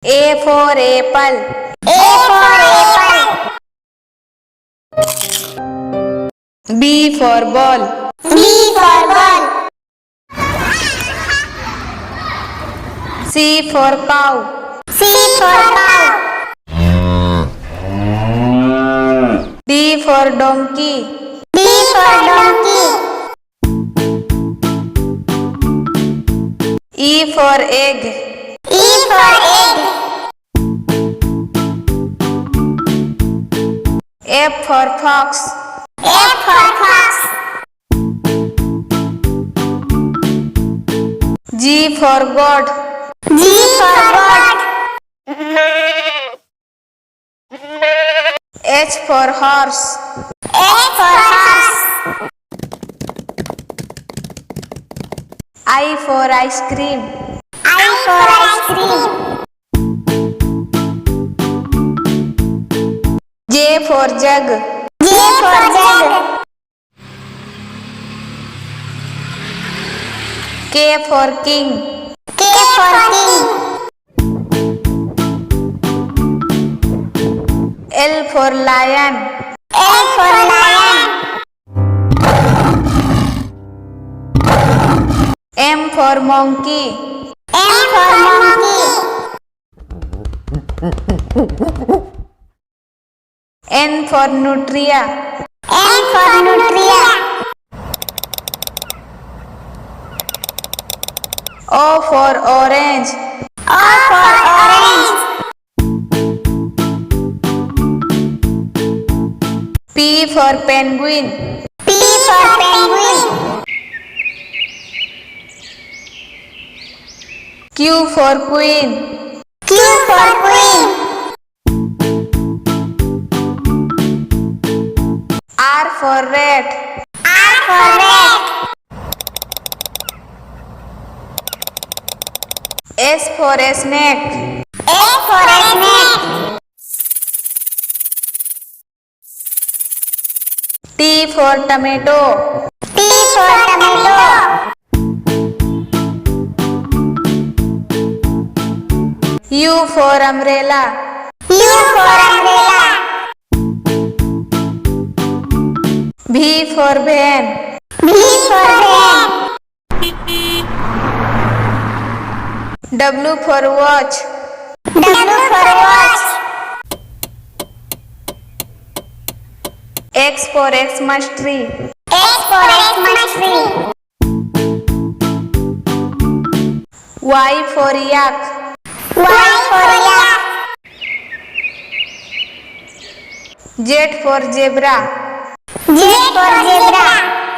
A for apple. A for apple. B for ball. B for ball. C for cow. C for cow. D for donkey. D for donkey. E for egg. E for egg. F for fox. F for fox. G for goat. G for goat. H for horse. H for horse. I for ice cream. I for ice cream. J for jug. J for jug. K for king. K for king. L for lion. L for lion. M for monkey. M for monkey. N for nutria. N for nutria. O for orange. O for orange. P for penguin. P for penguin. Q for queen. Q for queen. R for rat. R for rat. S for snake. S for snake. T for tomato. T for tomato. U for umbrella. U for umbrella. V for van. V for van. W for watch. W for watch. X for Xmas tree. X for Xmas tree. Y for yak. Y for yak. Z for zebra. Z for zebra.